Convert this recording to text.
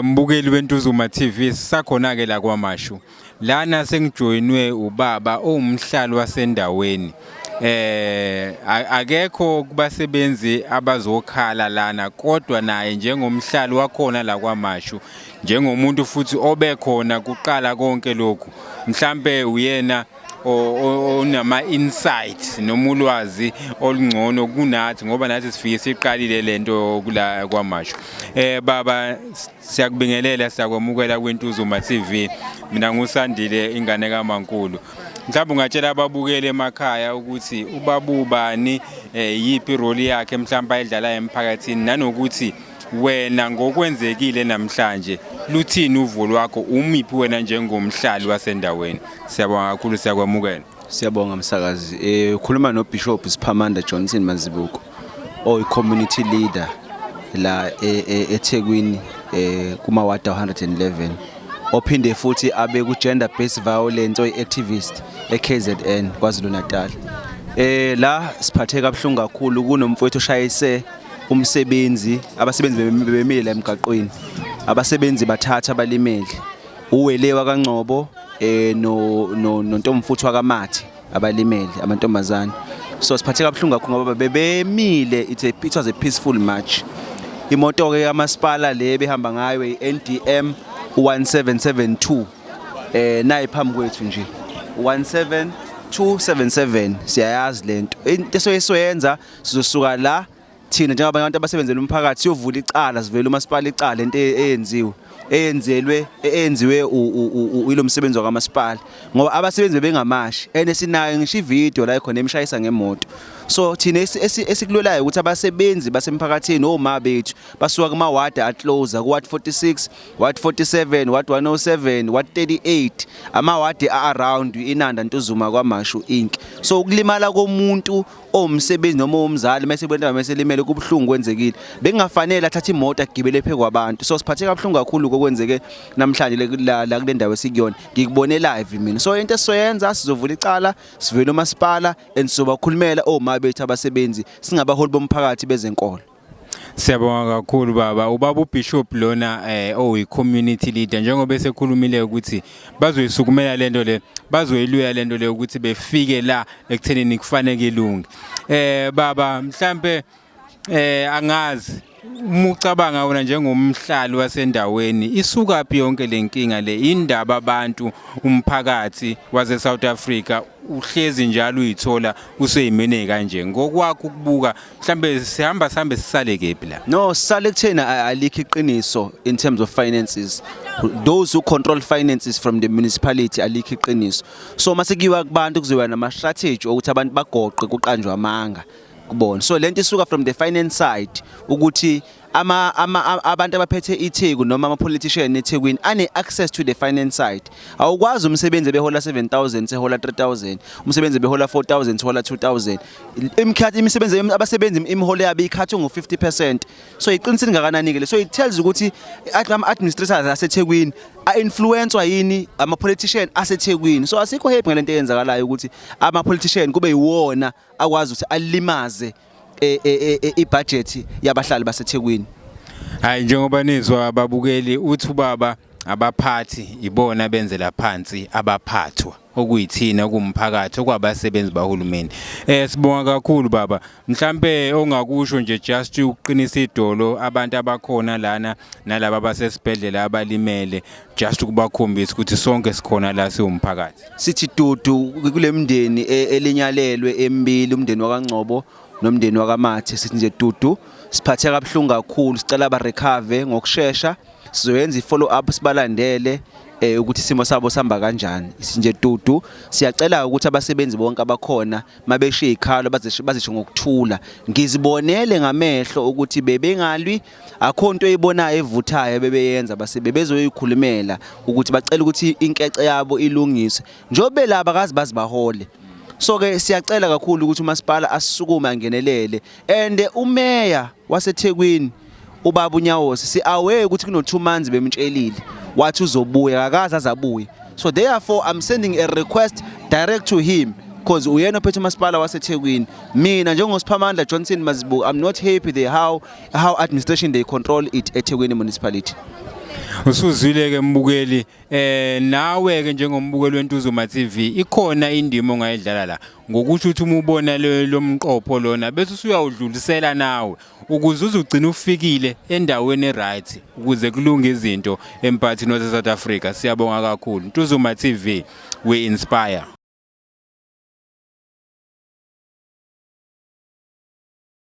Mbukeli weNtuzuma TV sisakhona ke la kwaMashu. Lana sengijoyinwe ubaba owumhlali wasendaweni. Akekho kubasebenzi abazokhala lana kodwa naye njengomhlali wakhona la kwaMashu, njengomuntu futhi obekhona kuqala konke lokhu. Mhlambe uyena onama insights noma ulwazi olungcono kunathi ngoba nathi sifike siqalile lento kula kwaMashu. Baba siyakubingelela siyakwamukela kweNtuzuma TV. Mina ngusandile ingane kaMankulu. Mhlawumbe ungatshela ababukeli emakhaya ukuthi ubabubani yipi role yakhe mhlawumbe ayidlala emphakathini nanokuthi wena ngokwenzekile namhlanje luthini uvo lwakho umiphi wena njengomhlali wasendaweni. Siyabonga kakhulu siyakwamukela. Siyabonga msakazi. Ukhuluma noBishop Siphamanda Johnson Mazibuko community leader la eThekwini kuma ward 111 ophinde futhi abe ku gender based violence activist eKZN KwaZulu Natal. La siphathe kabuhlungu kakhulu kunomfowethu oshayise umsebenzi, abasebenzi bemile la emgaqweni, abasebenzi bathatha abalimele, uwelewa kaNgcobo nontomfuthu wakaMathi abalimele amantombazane. So siphathe kabuhlungu kakhulu ngoba bebemile. It was a peaceful march. Imoto ke kamasipala le behamba ngayo iNDM 1772 nayi phambi kwethu nje 17277 siyayazi lento into soyenza sizosuka la thina njengabantu abasebenzela umphakathi siyovula icala sivela umasipala icala into eyenziwe ilo msebenzi wakamasipala ngoba abasebenzi bengamashi sinayo ngisho ivideo la ikhona emshayisa ngemoto. So thina esikulolayo ukuthi abasebenzi basemphakathini oma bethu basuka kuma ward aclose ku ward 46, ward 47, ward 107, ward 38, ama ward around iNanda Ntuzuma kwaMashu Inc. So ukulimala komuntu omsebenzi noma umzali mase kwenta mase limele kubhlungu kwenzekile bengafanele athatha imoto agibele phe kwabantu. So siphathe kabuhlungu kakhulu kokwenzeke namhlanje la kule ndawo esikuyona ngikubone live mina. So into esizoyenza sizovula icala sivela umasipala sizobakhulumela oma bethu abasebenzi singabaholi bomphakathi bezenkolo. Siyabonga kakhulu baba. Ubaba uBishop lona community leader njengoba esekhulumile ukuthi bazoyisukumela lento le, bazoyiluya lento le ukuthi befike la ekuthenini kufanele ilunge. Baba mhlambe angazi umucabanga wona njengomhlali wasendaweni isuka phi yonke lenkinga le indaba abantu umphakathi wase South Africa uhlezi njalo uyithola useyimene kanje ngokwakho ukubuka mhlambe sihamba sisale kephi la? No, sale kuthena alikho iqiniso in terms of finances. Those who control finances from the municipality alikho iqiniso. So mase kuyiwa kubantu kuzoba nama strategy ukuthi abantu bagoqe kuqanjwa amanga kubona. So lento isuka from the finance side ukuthi abantu abaphethe iTheku noma ama politician eThekwini ane access to the finance side. Awukwazi umsebenzi behola 7,000 sehola 3,000, umsebenzi behola 4,000 sehola 2,000. Imisebenzi abasebenzi imiholo yabo ikhathwe ngo50%. So iqinisile ngakanani ke. So it tells ukuthi ama administrators aseThekwini influenced yini ama politician aseThekwini. So asikho happy ngalento eyenzakalayo ukuthi ama politician kube yiwona akwazi ukuthi alimaze ibudget yabahlali baseThekwini. Hayi njengoba nizwa ababukeli uthi ubaba abaphathi ibona benzela phansi abaphathwa okuyithina kumphakathi okwabasebenzi bahulumeni. Sibonga kakhulu baba. Mhlambe ongakusho nje just uqinisa idolo abantu abakhona lana nalabo abasesibhedlela abalimele just ukubakhombisa ukuthi sonke sikhona la siwumphakathi. Sithi dudu kulemndeni elinyalelwe embili umndeni wakaNgcobo nomndeni wakaMathi sithi nje dudu siphathe kabuhlungu kakhulu sicela ba recover ngokusheshsha sizoyenza ifollow up sibalandele ukuthi isimo sabo sihamba kanjani. Isinje dudu siyacela ukuthi abasebenzi bonke abakhona mabeshiya ikhalo bazisho ngokuthula ngizibonele ngamehlo ukuthi bebengalwi akho into eyibonayo evuthayo bebeyenza bebezoyikhulumela ukuthi bacela ukuthi inkece yabo ilungiswe njobe laba akazi bazibahole. So ke siyacela kakhulu ukuthi umasipala asisukume angenelele and umeya waseThekwini ubaba uNyawosi si aware ukuthi kuno 2 months bemtshelile wathi uzobuya akaza azabuya. So therefore I'm sending a request direct to him because uyena ophethe umasipala waseThekwini. Mina njengoSiphamandla Johnson Mazibuko I'm not happy how administration they control it eThekwini municipality. Usuzwile ke mbukeli nawe ke njengombukeli weNtuzuma TV ikhona indima ongayidlala la ngokuthi uthi uma ubona lo mqopho lona bese usuyawudlulisela nawe ukuze uzugcina ufikile endaweni eright ukuze kulunge izinto emphakathini wase South Africa. Siyabonga kakhulu. Ntuzuma TV, we inspire.